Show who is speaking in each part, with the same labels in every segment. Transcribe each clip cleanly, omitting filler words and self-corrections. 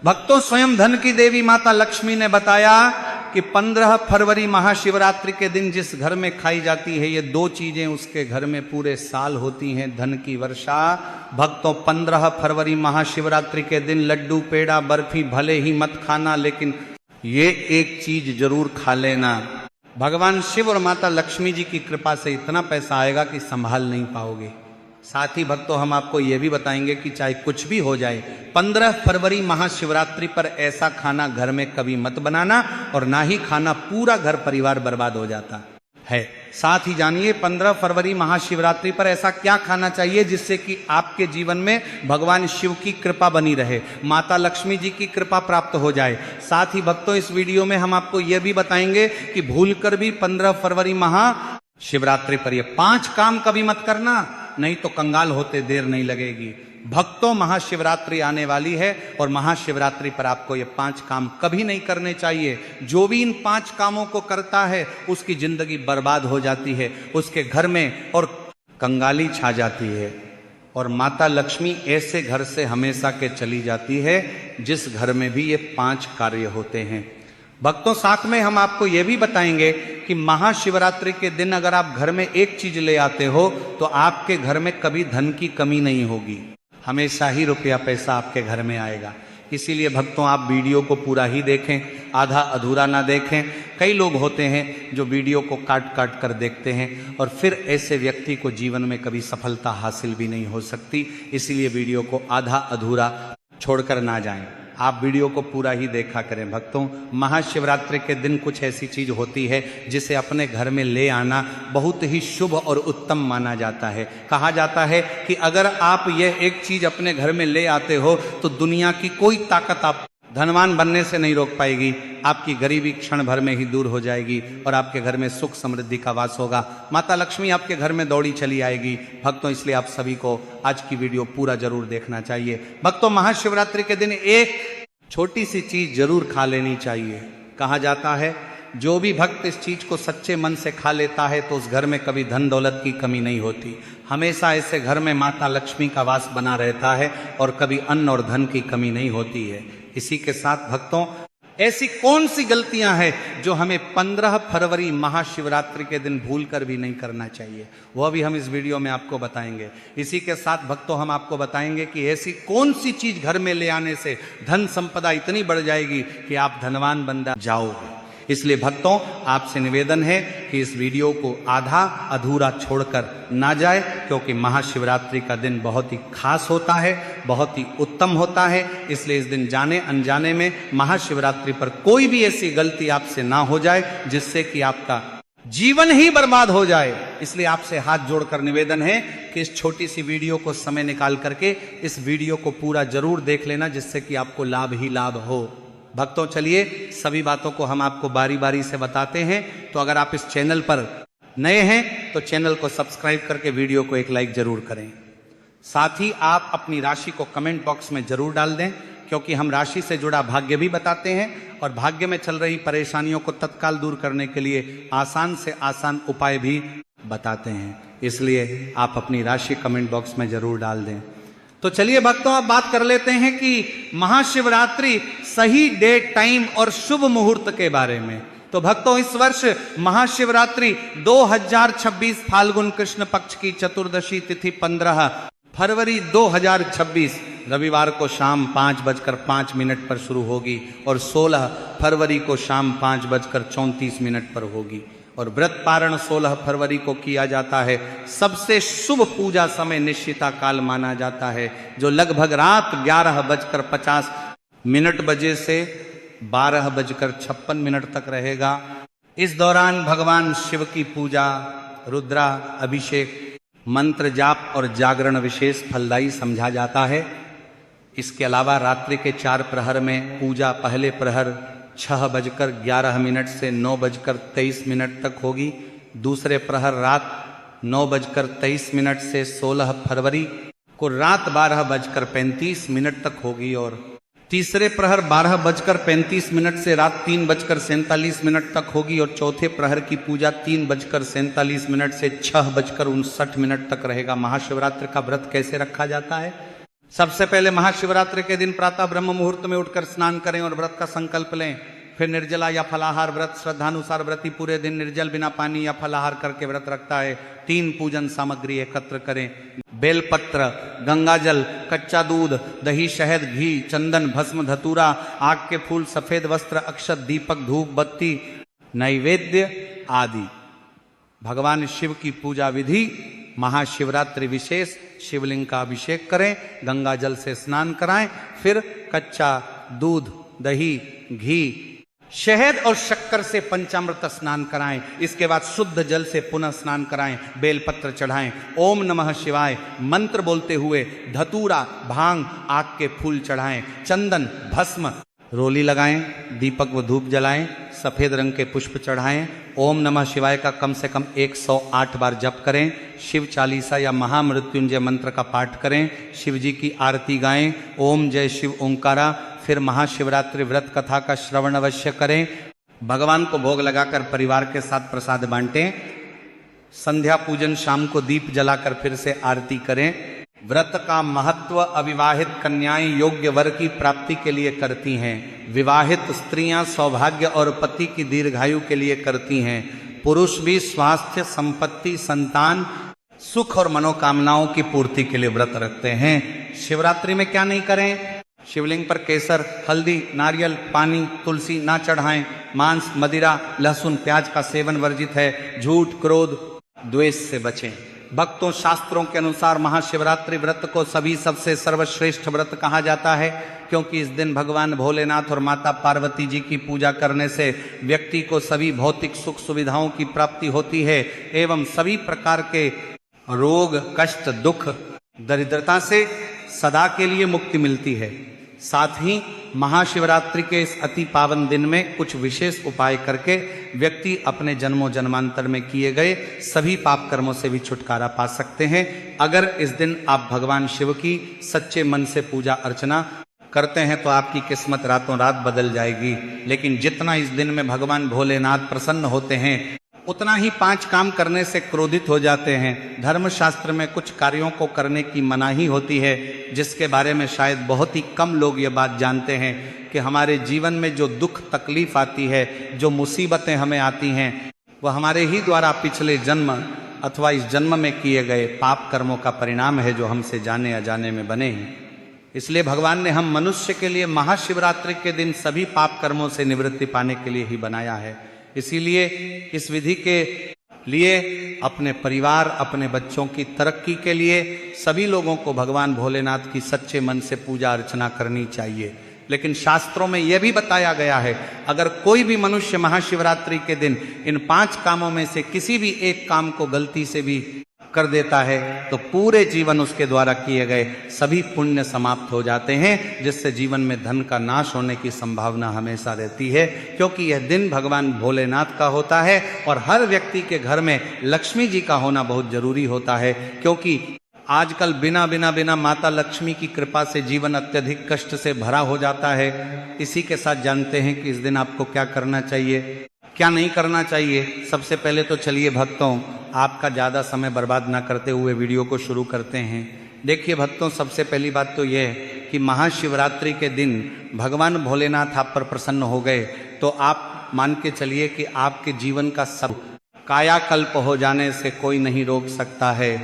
Speaker 1: भक्तों, स्वयं धन की देवी माता लक्ष्मी ने बताया कि 15 फरवरी महाशिवरात्रि के दिन जिस घर में खाई जाती है, ये दो चीजें उसके घर में पूरे साल होती हैं, धन की वर्षा। भक्तों, 15 फरवरी महाशिवरात्रि के दिन लड्डू, पेड़ा, बर्फी भले ही मत खाना, लेकिन ये एक चीज जरूर खा लेना। भगवान शिव और माता लक्ष्मी जी की कृपा से इतना पैसा आएगा कि संभाल नहीं पाओगे। साथ ही भक्तों, हम आपको यह भी बताएंगे कि चाहे कुछ भी हो जाए, 15 फरवरी महाशिवरात्रि पर ऐसा खाना घर में कभी मत बनाना, और ना ही खाना, पूरा घर परिवार बर्बाद हो जाता है। साथ ही जानिए 15 फरवरी महाशिवरात्रि पर ऐसा क्या खाना चाहिए जिससे कि आपके जीवन में भगवान शिव की कृपा बनी रहे, माता लक्ष्मी जी की कृपा प्राप्त हो जाए। साथ ही भक्तों, इस वीडियो में हम आपको यह भी बताएंगे कि भूलकर भी 15 फरवरी महाशिवरात्रि पर ये 5 काम कभी मत करना, नहीं तो कंगाल होते देर नहीं लगेगी। भक्तों, महाशिवरात्रि आने वाली है और महाशिवरात्रि पर आपको ये 5 काम कभी नहीं करने चाहिए। जो भी इन 5 कामों को करता है उसकी जिंदगी बर्बाद हो जाती है, उसके घर में और कंगाली छा जाती है, और माता लक्ष्मी ऐसे घर से हमेशा के चली जाती है जिस घर में भी ये 5 कार्य होते हैं। भक्तों, साथ में हम आपको यह भी बताएंगे कि महाशिवरात्रि के दिन अगर आप घर में एक चीज ले आते हो तो आपके घर में कभी धन की कमी नहीं होगी, हमेशा ही रुपया पैसा आपके घर में आएगा। इसीलिए भक्तों, आप वीडियो को पूरा ही देखें, आधा अधूरा ना देखें। कई लोग होते हैं जो वीडियो को काट काट कर देखते हैं और फिर ऐसे व्यक्ति को जीवन में कभी सफलता हासिल भी नहीं हो सकती। इसीलिए वीडियो को आधा अधूरा छोड़कर ना जाएं, आप वीडियो को पूरा ही देखा करें। भक्तों, महाशिवरात्रि के दिन कुछ ऐसी चीज होती है जिसे अपने घर में ले आना बहुत ही शुभ और उत्तम माना जाता है। कहा जाता है कि अगर आप यह एक चीज अपने घर में ले आते हो तो दुनिया की कोई ताकत आप धनवान बनने से नहीं रोक पाएगी। आपकी गरीबी क्षण भर में ही दूर हो जाएगी और आपके घर में सुख समृद्धि का वास होगा। माता लक्ष्मी आपके घर में दौड़ी चली आएगी। भक्तों, इसलिए आप सभी को आज की वीडियो पूरा जरूर देखना चाहिए। भक्तों, महाशिवरात्रि के दिन एक छोटी सी चीज जरूर खा लेनी चाहिए। कहा जाता है जो भी भक्त इस चीज को सच्चे मन से खा लेता है तो उस घर में कभी धन दौलत की कमी नहीं होती, हमेशा ऐसे घर में माता लक्ष्मी का वास बना रहता है और कभी अन्न और धन की कमी नहीं होती है। इसी के साथ भक्तों, ऐसी कौन सी गलतियां हैं जो हमें 15 फरवरी महाशिवरात्रि के दिन भूलकर भी नहीं करना चाहिए, वह भी हम इस वीडियो में आपको बताएंगे। इसी के साथ भक्तों, हम आपको बताएंगे कि ऐसी कौन सी चीज घर में ले आने से धन संपदा इतनी बढ़ जाएगी कि आप धनवान बन जाओगे। इसलिए भक्तों, आपसे निवेदन है कि इस वीडियो को आधा अधूरा छोड़कर ना जाए, क्योंकि महाशिवरात्रि का दिन बहुत ही खास होता है, बहुत ही उत्तम होता है। इसलिए इस दिन जाने अनजाने में महाशिवरात्रि पर कोई भी ऐसी गलती आपसे ना हो जाए जिससे कि आपका जीवन ही बर्बाद हो जाए। इसलिए आपसे हाथ जोड़कर निवेदन है कि इस छोटी सी वीडियो को समय निकाल करके इस वीडियो को पूरा जरूर देख लेना, जिससे कि आपको लाभ ही लाभ हो। भक्तों, चलिए सभी बातों को हम आपको बारी बारी से बताते हैं। तो अगर आप इस चैनल पर नए हैं तो चैनल को सब्सक्राइब करके वीडियो को एक लाइक जरूर करें। साथ ही आप अपनी राशि को कमेंट बॉक्स में जरूर डाल दें, क्योंकि हम राशि से जुड़ा भाग्य भी बताते हैं और भाग्य में चल रही परेशानियों को तत्काल दूर करने के लिए आसान से आसान उपाय भी बताते हैं। इसलिए आप अपनी राशि कमेंट बॉक्स में जरूर डाल दें। तो चलिए भक्तों, अब बात कर लेते हैं कि महाशिवरात्रि सही डेट, टाइम और शुभ मुहूर्त के बारे में। तो भक्तों, इस वर्ष महाशिवरात्रि 2026 फाल्गुन कृष्ण पक्ष की चतुर्दशी तिथि 15 फरवरी 2026 रविवार को शाम 5:05 पर शुरू होगी और 16 फरवरी को शाम 5:34 पर होगी। और व्रत पारण 16 फरवरी को किया जाता है। सबसे शुभ पूजा समय निश्चिता काल माना जाता है, जो लगभग रात 11:50 बजे से 12:56 तक रहेगा। इस दौरान भगवान शिव की पूजा, रुद्रा अभिषेक, मंत्र जाप और जागरण विशेष फलदायी समझा जाता है। इसके अलावा रात्रि के 4 प्रहर में पूजा पहले प्रहर 6:11 से 9:23 तक होगी। दूसरे प्रहर रात 9:23 से 16 फरवरी को रात 12:35 तक होगी। और तीसरे प्रहर 12:35 से रात 3:47 तक होगी। और चौथे प्रहर की पूजा 3:47 से 6:59 तक रहेगा। महाशिवरात्रि का व्रत कैसे रखा जाता है? सबसे पहले महाशिवरात्रि के दिन प्रातः ब्रह्म मुहूर्त में उठकर स्नान करें और व्रत का संकल्प लें। फिर निर्जला या फलाहार व्रत, श्रद्धानुसार व्रती पूरे दिन निर्जल बिना पानी या फलाहार करके व्रत रखता है। 3 पूजन सामग्री एकत्र करें। बेलपत्र, गंगाजल, कच्चा दूध, दही, शहद, घी, चंदन, भस्म, धतूरा, आग के फूल, सफेद वस्त्र, अक्षत, दीपक, धूप, बत्ती, नैवेद्य आदि। भगवान शिव की पूजा विधि। महाशिवरात्रि विशेष शिवलिंग का अभिषेक करें, गंगा जल से स्नान कराएं, फिर कच्चा दूध, दही, घी, शहद और शक्कर से पंचामृत स्नान कराएं। इसके बाद शुद्ध जल से पुनः स्नान कराएं, बेलपत्र चढ़ाएं, ओम नमः शिवाय मंत्र बोलते हुए धतूरा, भांग, आग के फूल चढ़ाएं, चंदन, भस्म, रोली लगाएं, दीपक व धूप जलाएं, सफेद रंग के पुष्प चढ़ाएं। ओम नमः शिवाय का कम से कम 108 बार जप करें। शिव चालीसा या महामृत्युंजय मंत्र का पाठ करें। शिव जी की आरती गाएं, ओम जय शिव ओंकारा। फिर महाशिवरात्रि व्रत कथा का श्रवण अवश्य करें। भगवान को भोग लगाकर परिवार के साथ प्रसाद बांटें। संध्या पूजन शाम को दीप जलाकर फिर से आरती करें। व्रत का महत्व अविवाहित कन्याएं योग्य वर की प्राप्ति के लिए करती हैं। विवाहित स्त्रियां सौभाग्य और पति की दीर्घायु के लिए करती हैं। पुरुष भी स्वास्थ्य, संपत्ति, संतान, सुख और मनोकामनाओं की पूर्ति के लिए व्रत रखते हैं। शिवरात्रि में क्या नहीं करें? शिवलिंग पर केसर, हल्दी, नारियल, पानी, तुलसी ना चढ़ाएं। मांस, मदिरा, लहसुन, प्याज का सेवन वर्जित है। झूठ, क्रोध, द्वेष से बचें। भक्तों, शास्त्रों के अनुसार महाशिवरात्रि व्रत को सभी सबसे सर्वश्रेष्ठ व्रत कहा जाता है, क्योंकि इस दिन भगवान भोलेनाथ और माता पार्वती जी की पूजा करने से व्यक्ति को सभी भौतिक सुख सुविधाओं की प्राप्ति होती है एवं सभी प्रकार के रोग, कष्ट, दुख, दरिद्रता से सदा के लिए मुक्ति मिलती है। साथ ही महाशिवरात्रि के इस अति पावन दिन में कुछ विशेष उपाय करके व्यक्ति अपने जन्मों जन्मांतर में किए गए सभी पाप कर्मों से भी छुटकारा पा सकते हैं। अगर इस दिन आप भगवान शिव की सच्चे मन से पूजा अर्चना करते हैं तो आपकी किस्मत रातों रात बदल जाएगी। लेकिन जितना इस दिन में भगवान भोलेनाथ प्रसन्न होते हैं, उतना ही 5 काम करने से क्रोधित हो जाते हैं। धर्मशास्त्र में कुछ कार्यों को करने की मनाही होती है, जिसके बारे में शायद बहुत ही कम लोग ये बात जानते हैं कि हमारे जीवन में जो दुख तकलीफ आती है, जो मुसीबतें हमें आती हैं, वह हमारे ही द्वारा पिछले जन्म अथवा इस जन्म में किए गए पाप कर्मों का परिणाम है, जो हमसे जाने अजाने में बने हैं। इसलिए भगवान ने हम मनुष्य के लिए महाशिवरात्रि के दिन सभी पाप कर्मों से निवृत्ति पाने के लिए ही बनाया है। इसीलिए इस विधि के लिए अपने परिवार, अपने बच्चों की तरक्की के लिए सभी लोगों को भगवान भोलेनाथ की सच्चे मन से पूजा अर्चना करनी चाहिए। लेकिन शास्त्रों में यह भी बताया गया है, अगर कोई भी मनुष्य महाशिवरात्रि के दिन इन 5 कामों में से किसी भी एक काम को गलती से भी कर देता है तो पूरे जीवन उसके द्वारा किए गए सभी पुण्य समाप्त हो जाते हैं, जिससे जीवन में धन का नाश होने की संभावना हमेशा रहती है। क्योंकि यह दिन भगवान भोलेनाथ का होता है और हर व्यक्ति के घर में लक्ष्मी जी का होना बहुत जरूरी होता है, क्योंकि आजकल बिना माता लक्ष्मी की कृपा से जीवन अत्यधिक कष्ट से भरा हो जाता है। इसी के साथ जानते हैं कि इस दिन आपको क्या करना चाहिए, क्या नहीं करना चाहिए। सबसे पहले तो चलिए भक्तों, आपका ज़्यादा समय बर्बाद ना करते हुए वीडियो को शुरू करते हैं। देखिए भक्तों, सबसे पहली बात तो यह है कि महाशिवरात्रि के दिन भगवान भोलेनाथ आप पर प्रसन्न हो गए तो आप मान के चलिए कि आपके जीवन का सब कायाकल्प हो जाने से कोई नहीं रोक सकता है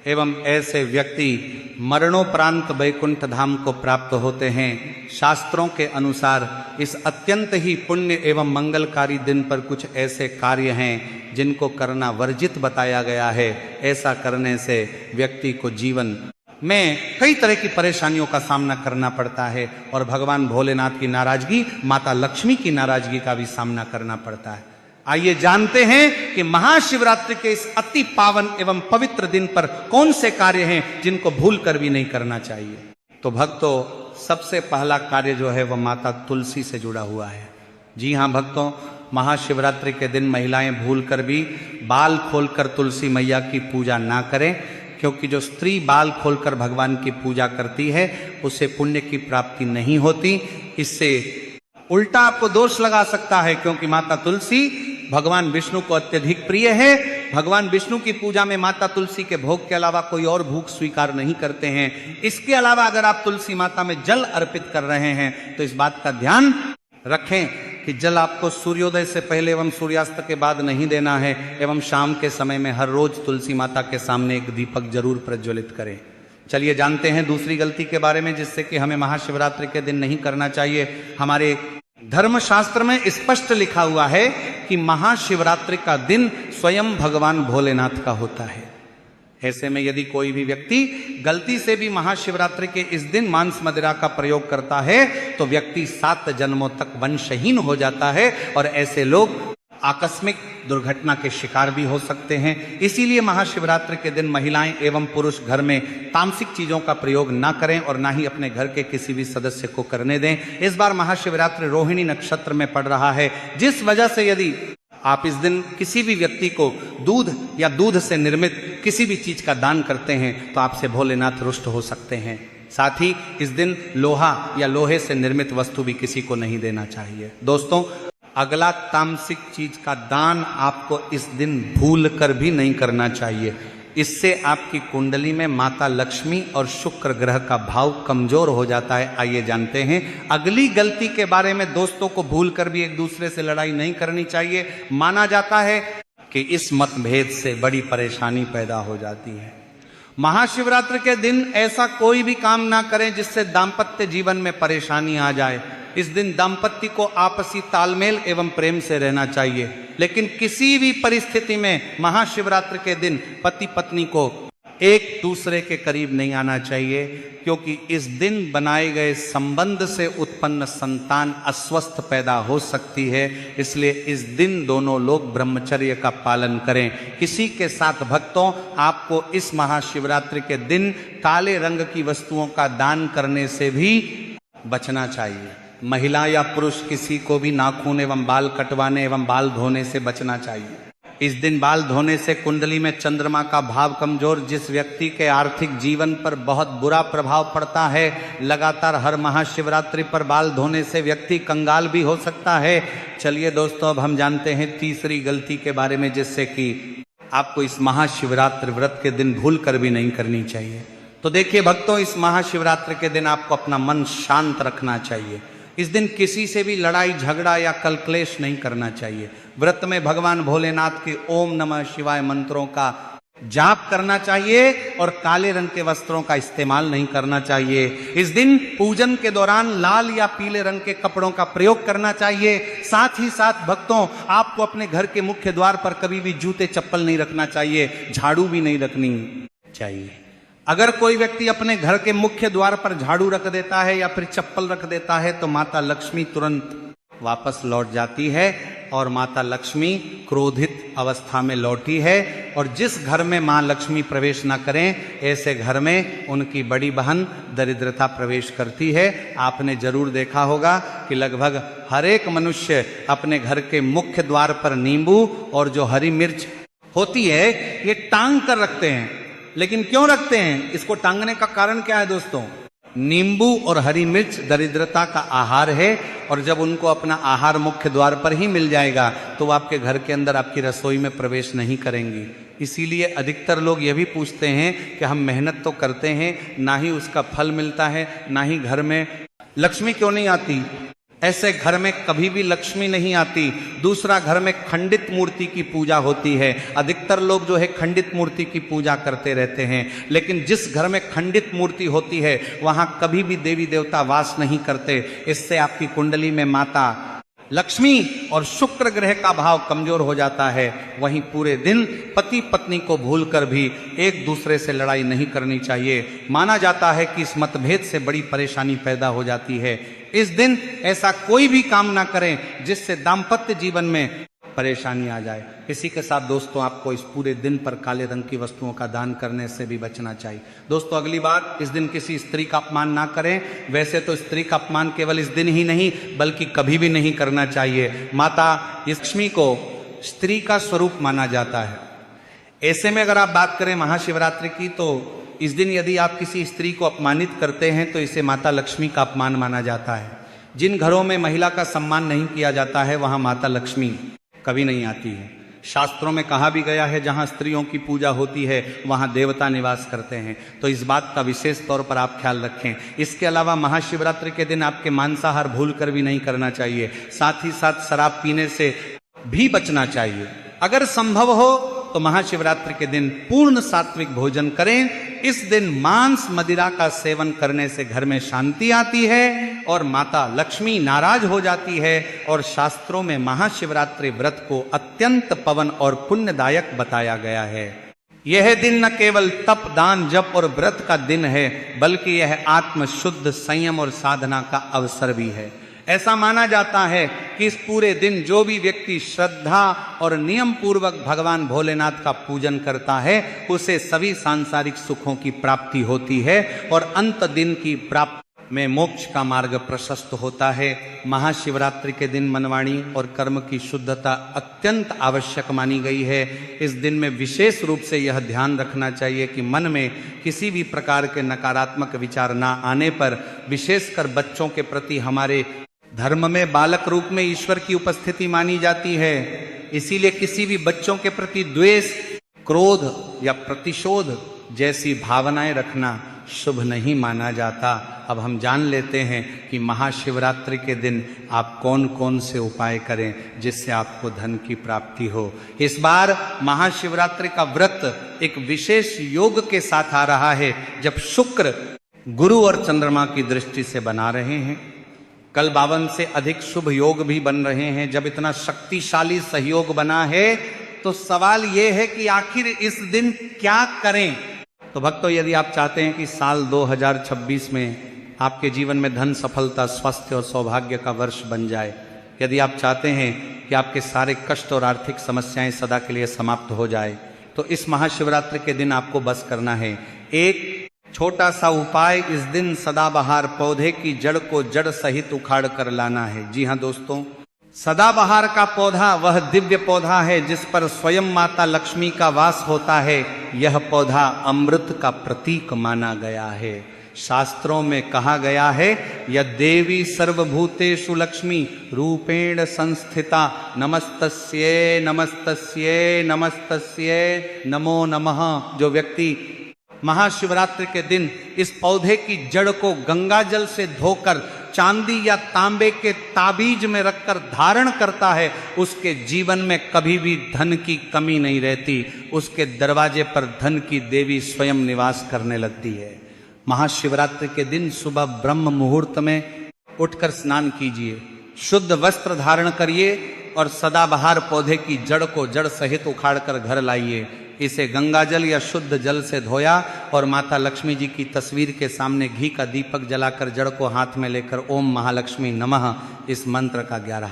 Speaker 1: एवं ऐसे व्यक्ति मरणोपरांत वैकुंठ धाम को प्राप्त होते हैं। शास्त्रों के अनुसार इस अत्यंत ही पुण्य एवं मंगलकारी दिन पर कुछ ऐसे कार्य हैं जिनको करना वर्जित बताया गया है। ऐसा करने से व्यक्ति को जीवन में कई तरह की परेशानियों का सामना करना पड़ता है और भगवान भोलेनाथ की नाराजगी, माता लक्ष्मी की नाराजगी का भी सामना करना पड़ता है। आइए जानते हैं कि महाशिवरात्रि के इस अति पावन एवं पवित्र दिन पर कौन से कार्य हैं जिनको भूल कर भी नहीं करना चाहिए। तो भक्तों, सबसे पहला कार्य जो है वह माता तुलसी से जुड़ा हुआ है। जी हाँ भक्तों, महाशिवरात्रि के दिन महिलाएं भूल कर भी बाल खोलकर तुलसी मैया की पूजा ना करें, क्योंकि जो स्त्री बाल खोलकर भगवान की पूजा करती है उसे पुण्य की प्राप्ति नहीं होती। इससे उल्टा आपको दोष लगा सकता है, क्योंकि माता तुलसी भगवान विष्णु को अत्यधिक प्रिय है भगवान विष्णु की पूजा में माता तुलसी के भोग के अलावा कोई और भोग स्वीकार नहीं करते हैं। इसके अलावा अगर आप तुलसी माता में जल अर्पित कर रहे हैं तो इस बात का ध्यान रखें कि जल आपको सूर्योदय से पहले एवं सूर्यास्त के बाद नहीं देना है, एवं शाम के समय में हर रोज तुलसी माता के सामने एक दीपक जरूर प्रज्वलित करें। चलिए जानते हैं दूसरी गलती के बारे में जिससे कि हमें महाशिवरात्रि के दिन नहीं करना चाहिए। हमारे धर्मशास्त्र में स्पष्ट लिखा हुआ है कि महाशिवरात्रि का दिन स्वयं भगवान भोलेनाथ का होता है। ऐसे में यदि कोई भी व्यक्ति गलती से भी महाशिवरात्रि के इस दिन मांस मदिरा का प्रयोग करता है तो व्यक्ति 7 जन्मों तक वंशहीन हो जाता है और ऐसे लोग आकस्मिक दुर्घटना के शिकार भी हो सकते हैं। इसीलिए महाशिवरात्रि के दिन महिलाएं एवं पुरुष घर में तामसिक चीजों का प्रयोग ना करें और ना ही अपने घर के किसी भी सदस्य को करने दें। इस बार महाशिवरात्रि रोहिणी नक्षत्र में पड़ रहा है, जिस वजह से यदि आप इस दिन किसी भी व्यक्ति को दूध या दूध से निर्मित किसी भी चीज का दान करते हैं तो आपसे भोलेनाथ रुष्ट हो सकते हैं। साथ ही इस दिन लोहा या लोहे से निर्मित वस्तु भी किसी को नहीं देना चाहिए। दोस्तों, अगला तामसिक चीज का दान आपको इस दिन भूल कर भी नहीं करना चाहिए। इससे आपकी कुंडली में माता लक्ष्मी और शुक्र ग्रह का भाव कमजोर हो जाता है। आइए जानते हैं अगली गलती के बारे में। दोस्तों को भूल कर भी एक दूसरे से लड़ाई नहीं करनी चाहिए। माना जाता है कि इस मतभेद से बड़ी परेशानी पैदा हो जाती है। महाशिवरात्रि के दिन ऐसा कोई भी काम ना करें जिससे दाम्पत्य जीवन में परेशानी आ जाए। इस दिन दाम्पत्य को आपसी तालमेल एवं प्रेम से रहना चाहिए, लेकिन किसी भी परिस्थिति में महाशिवरात्रि के दिन पति पत्नी को एक दूसरे के करीब नहीं आना चाहिए, क्योंकि इस दिन बनाए गए संबंध से उत्पन्न संतान अस्वस्थ पैदा हो सकती है। इसलिए इस दिन दोनों लोग ब्रह्मचर्य का पालन करें। किसी के साथ भक्तों, आपको इस महाशिवरात्रि के दिन काले रंग की वस्तुओं का दान करने से भी बचना चाहिए। महिला या पुरुष किसी को भी नाखून एवं बाल कटवाने एवं बाल धोने से बचना चाहिए। इस दिन बाल धोने से कुंडली में चंद्रमा का भाव कमजोर, जिस व्यक्ति के आर्थिक जीवन पर बहुत बुरा प्रभाव पड़ता है। लगातार हर महाशिवरात्रि पर बाल धोने से व्यक्ति कंगाल भी हो सकता है। चलिए दोस्तों, अब हम जानते हैं तीसरी गलती के बारे में, जिससे कि आपको इस महाशिवरात्रि व्रत के दिन भूल कर भी नहीं करनी चाहिए। तो देखिए भक्तों, इस महाशिवरात्रि के दिन आपको अपना मन शांत रखना चाहिए। इस दिन किसी से भी लड़ाई झगड़ा या कलक्लेश नहीं करना चाहिए। व्रत में भगवान भोलेनाथ के ओम नमः शिवाय मंत्रों का जाप करना चाहिए और काले रंग के वस्त्रों का इस्तेमाल नहीं करना चाहिए। इस दिन पूजन के दौरान लाल या पीले रंग के कपड़ों का प्रयोग करना चाहिए। साथ ही साथ भक्तों, आपको अपने घर के मुख्य द्वार पर कभी भी जूते चप्पल नहीं रखना चाहिए, झाड़ू भी नहीं रखनी चाहिए। अगर कोई व्यक्ति अपने घर के मुख्य द्वार पर झाड़ू रख देता है या फिर चप्पल रख देता है तो माता लक्ष्मी तुरंत वापस लौट जाती है और माता लक्ष्मी क्रोधित अवस्था में लौटी है। और जिस घर में मां लक्ष्मी प्रवेश न करें, ऐसे घर में उनकी बड़ी बहन दरिद्रता प्रवेश करती है। आपने जरूर देखा होगा कि लगभग हर एक मनुष्य अपने घर के मुख्य द्वार पर नींबू और जो हरी मिर्च होती है ये टांग कर रखते हैं। लेकिन क्यों रखते हैं? इसको टांगने का कारण क्या है दोस्तों? नींबू और हरी मिर्च दरिद्रता का आहार है, और जब उनको अपना आहार मुख्य द्वार पर ही मिल जाएगा तो वो आपके घर के अंदर आपकी रसोई में प्रवेश नहीं करेंगी। इसीलिए अधिकतर लोग ये भी पूछते हैं कि हम मेहनत तो करते हैं, ना ही उसका फल मिलता है, ना ही घर में लक्ष्मी क्यों नहीं आती। ऐसे घर में कभी भी लक्ष्मी नहीं आती। दूसरा, घर में खंडित मूर्ति की पूजा होती है। अधिकतर लोग जो है खंडित मूर्ति की पूजा करते रहते हैं, लेकिन जिस घर में खंडित मूर्ति होती है वहां कभी भी देवी देवता वास नहीं करते। इससे आपकी कुंडली में माता लक्ष्मी और शुक्र ग्रह का भाव कमजोर हो जाता है। वहीं पूरे दिन पति पत्नी को भूलकर भी एक दूसरे से लड़ाई नहीं करनी चाहिए। माना जाता है कि इस मतभेद से बड़ी परेशानी पैदा हो जाती है। इस दिन ऐसा कोई भी काम ना करें जिससे दाम्पत्य जीवन में परेशानी आ जाए। इसी के साथ दोस्तों, आपको इस पूरे दिन पर काले रंग की वस्तुओं का दान करने से भी बचना चाहिए। दोस्तों, अगली बात, इस दिन किसी स्त्री का अपमान ना करें। वैसे तो स्त्री का अपमान केवल इस दिन ही नहीं बल्कि कभी भी नहीं करना चाहिए। माता लक्ष्मी को स्त्री का स्वरूप माना जाता है। ऐसे में अगर आप बात करें महाशिवरात्रि की, तो इस दिन यदि आप किसी स्त्री को अपमानित करते हैं तो इसे माता लक्ष्मी का अपमान माना जाता है। जिन घरों में महिला का सम्मान नहीं किया जाता है वहां माता लक्ष्मी कभी नहीं आती है। शास्त्रों में कहा भी गया है जहां स्त्रियों की पूजा होती है वहां देवता निवास करते हैं, तो इस बात का विशेष तौर पर आप ख्याल रखें। इसके अलावा महाशिवरात्रि के दिन आपके मांसाहार भूल कर भी नहीं करना चाहिए, साथ ही साथ शराब पीने से भी बचना चाहिए। अगर संभव हो तो महाशिवरात्रि के दिन पूर्ण सात्विक भोजन करें। इस दिन मांस मदिरा का सेवन करने से घर में शांति आती है और माता लक्ष्मी नाराज हो जाती है, और शास्त्रों में महाशिवरात्रि व्रत को अत्यंत पवन और पुण्यदायक बताया गया है। यह दिन न केवल तप, दान, जप और व्रत का दिन है, बल्कि यह आत्म शुद्ध, संयम और साधना का अवसर भी है। ऐसा माना जाता है कि इस पूरे दिन जो भी व्यक्ति श्रद्धा और नियम पूर्वक भगवान भोलेनाथ का पूजन करता है उसे सभी सांसारिक सुखों की प्राप्ति होती है और अंत दिन की प्राप्ति में मोक्ष का मार्ग प्रशस्त होता है। महाशिवरात्रि के दिन मनवाणी और कर्म की शुद्धता अत्यंत आवश्यक मानी गई है। इस दिन में विशेष रूप से यह ध्यान रखना चाहिए कि मन में किसी भी प्रकार के नकारात्मक विचार ना आने पर, विशेषकर बच्चों के प्रति हमारे धर्म में बालक रूप में ईश्वर की उपस्थिति मानी जाती है, इसीलिए किसी भी बच्चों के प्रति द्वेष, क्रोध या प्रतिशोध जैसी भावनाएं रखना शुभ नहीं माना जाता। अब हम जान लेते हैं कि महाशिवरात्रि के दिन आप कौन कौन से उपाय करें जिससे आपको धन की प्राप्ति हो। इस बार महाशिवरात्रि का व्रत एक विशेष योग के साथ आ रहा है, जब शुक्र गुरु और चंद्रमा की दृष्टि से बना रहे हैं। कल 52 से अधिक शुभ योग भी बन रहे हैं। जब इतना शक्तिशाली सहयोग बना है तो सवाल यह है कि आखिर इस दिन क्या करें। तो भक्तों, यदि आप चाहते हैं कि साल 2026 में आपके जीवन में धन, सफलता, स्वास्थ्य और सौभाग्य का वर्ष बन जाए, यदि आप चाहते हैं कि आपके सारे कष्ट और आर्थिक समस्याएं सदा के लिए समाप्त हो जाए, तो इस महाशिवरात्रि के दिन आपको बस करना है एक छोटा सा उपाय। इस दिन सदाबहार पौधे की जड़ को जड़ सहित उखाड़ कर लाना है। जी हाँ दोस्तों, सदाबहार का पौधा वह दिव्य पौधा है जिस पर स्वयं माता लक्ष्मी का वास होता है। यह पौधा अमृत का प्रतीक माना गया है। शास्त्रों में कहा गया है, यद्देवी सर्वभूतेषु लक्ष्मी रूपेण संस्थिता नमस्तस्ये नमस्तस्ये नमस्तस्ये नमो नमः। जो व्यक्ति महाशिवरात्रि के दिन इस पौधे की जड़ को गंगा जल से धोकर चांदी या तांबे के ताबीज में रखकर धारण करता है, उसके जीवन में कभी भी धन की कमी नहीं रहती। उसके दरवाजे पर धन की देवी स्वयं निवास करने लगती है। महाशिवरात्रि के दिन सुबह ब्रह्म मुहूर्त में उठकर स्नान कीजिए, शुद्ध वस्त्र धारण करिए और सदाबहार पौधे की जड़ को जड़ सहित उखाड़ कर घर लाइए। इसे गंगाजल या शुद्ध जल से धोया और माता लक्ष्मी जी की तस्वीर के सामने घी का दीपक जलाकर जड़ को हाथ में लेकर ओम महालक्ष्मी नमः इस मंत्र का 11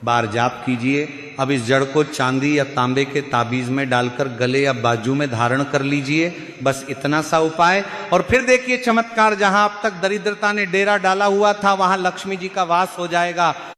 Speaker 1: बार जाप कीजिए। अब इस जड़ को चांदी या तांबे के ताबीज में डालकर गले या बाजू में धारण कर लीजिए। बस इतना सा उपाय, और फिर देखिए चमत्कार। जहां अब तक दरिद्रता ने डेरा डाला हुआ था वहां लक्ष्मी जी का वास हो जाएगा।